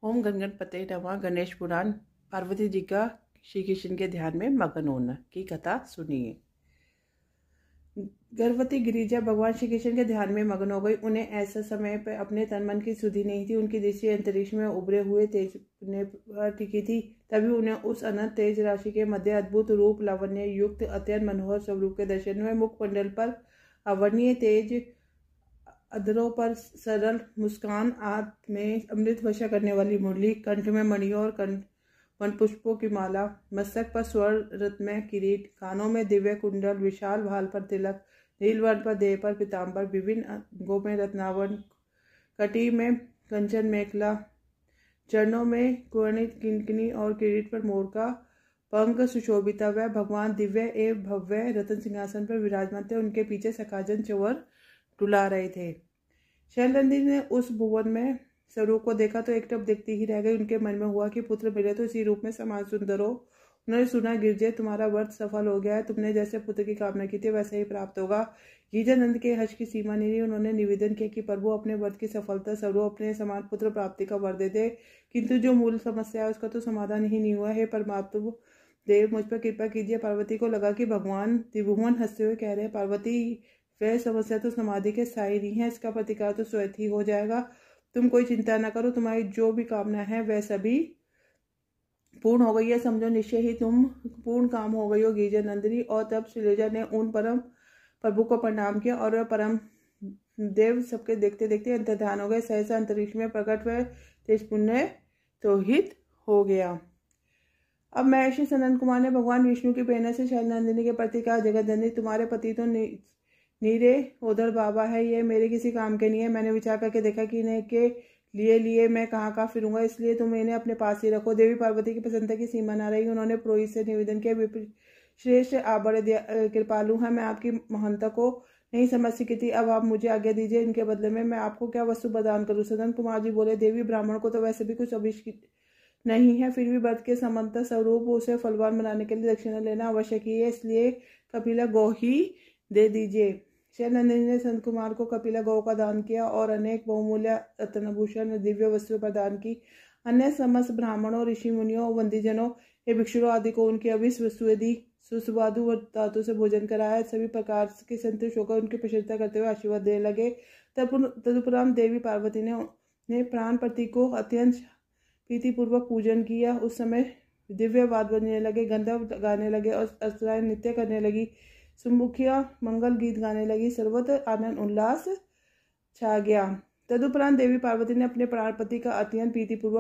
ओम गण गणपते नमः। गणेश पुराण। पार्वती जी का श्री कृष्ण के ध्यान में मगन होना की कथा सुनिए। गर्भवती गिरिजा भगवान श्री कृष्ण के ध्यान में मगन हो गई। उन्हें ऐसा समय पर अपने तन मन की सुधि नहीं थी। उनकी दृष्टि अंतरिक्ष में उभरे हुए तेज पर टिकी थी। तभी उन्हें उस अनंत तेज राशि के मध्य अद्भुत रूप लावण्य युक्त अत्यंत मनोहर स्वरूप के दर्शन हुए। मुखमंडल पर अवर्णीय तेज, अधरों पर सरल मुस्कान, आंत में अमृत वर्षा करने वाली मुरली, कंठ में मणियों और वन पुष्पों की माला, मस्तक पर स्वर्ण रत्नमय किरीट, कानों में दिव्य कुंडल, विशाल भाल पर तिलक, नीलवर्ण पर देह पर पीताम्बर, विभिन्न अंगों में रत्नावरण, कटी में कंचन मेखला, चरणों में कुर्णित किंकिनी और किरीट पर मोर का पंख सुशोभित। वह भगवान दिव्य एवं भव्य रत्न सिंहासन पर विराजमान थे। उनके पीछे सखाजन चवर डुला रहे थे। शैलनंदी ने उस भुवन में स्वरूप को देखा तो एकटक देखती ही रह गई। उनके मन में हुआ कि पुत्र मिले तो इसी रूप में समान सुंदर हो। उन्होंने सुना, गिरजे तुम्हारा व्रत सफल हो गया है। तुमने जैसे पुत्र की कामना की थी वैसे ही प्राप्त होगा। गीजानंद के हर्ष की सीमा नहीं रही। उन्होंने निवेदन किया कि प्रभु अपने व्रत की सफलता स्वरूप अपने समान पुत्र प्राप्ति का वर दे दे। किंतु जो मूल समस्या है उसका तो समाधान ही नहीं हुआ है। परमात्मा देव मुझ पर कृपा कीजिए। पार्वती को लगा कि भगवान त्रिभुवन हंसते हुए कह रहे हैं, पार्वती वह समस्या तो समाधि के साई नहीं है, इसका प्रतिकार तो स्वयं ही हो जाएगा। तुम कोई चिंता न करो, तुम्हारी जो भी कामना है वह सभी पूर्ण हो गई है। समझो निश्चय ही तुम पूर्ण काम हो गई हो गिरिजा नंदिनी। और तब श्रीलेजा ने उन परम प्रभु को प्रणाम किया और वह परम देव सबके देखते देखते अंतर्ध्यान हो गए। सहसा अंतरिक्ष में प्रकट व तेज पुण्य तो हित हो गया। अब महर्षि सनंद कुमार ने भगवान विष्णु की प्रेरणा से शैलनंदिनी के प्रति कहा, जगतजननी तुम्हारे पति तो नीरे उधर बाबा है, ये मेरे किसी काम के नहीं है। मैंने विचार करके देखा कि इन्हें के लिए मैं कहाँ फिरूंगा, इसलिए तुम इन्हें अपने पास ही रखो। देवी पार्वती की प्रसन्नता की सीमा न रही। उन्होंने पुरोहित से निवेदन किया, श्रेष्ठ आप बड़े कृपालु हैं, मैं आपकी महानता को नहीं समझ सकी थी। अब आप मुझे आज्ञा दीजिए, इनके बदले में मैं आपको क्या वस्तु प्रदान करूँ। सनंद कुमार जी बोले, देवी ब्राह्मण को तो वैसे भी कुछ अभिष्ट नहीं है, फिर भी व्रत के समंत स्वरूप उसे फलवान बनाने के लिए दक्षिणा लेना आवश्यक ही है, इसलिए कपिला गौ ही दे दीजिए। शैलनंदिनी ने संत कुमार को कपिला गौ का दान किया और अनेक बहुमूल्य रत्नभूषण दिव्य वस्तु प्रदान की। अन्य समस्त ब्राह्मणों, ऋषि मुनियों, वंदीजनों ये भिक्षुओं आदि को उनकी अभिष्ट वस्तुएं दी। सुस्वादु धातु से भोजन कराया। सभी प्रकार के संतुष्ट होकर उनकी प्रशंसा करते हुए आशीर्वाद देने लगे। तदुपरांत देवी पार्वती ने प्राण पति को अत्यंत प्रीतिपूर्वक पूजन किया। उस समय दिव्य वाद बजने लगे, गंधर्व गाने लगे और अप्सराएं नृत्य करने लगी। सुमुखिया मंगल गीत गाने लगी। सर्वत्र आनंद उल्लास छा गया। तदुपरांत देवी पार्वती ने अपने प्राणपति का अत्यंत प्रीतिपूर्वक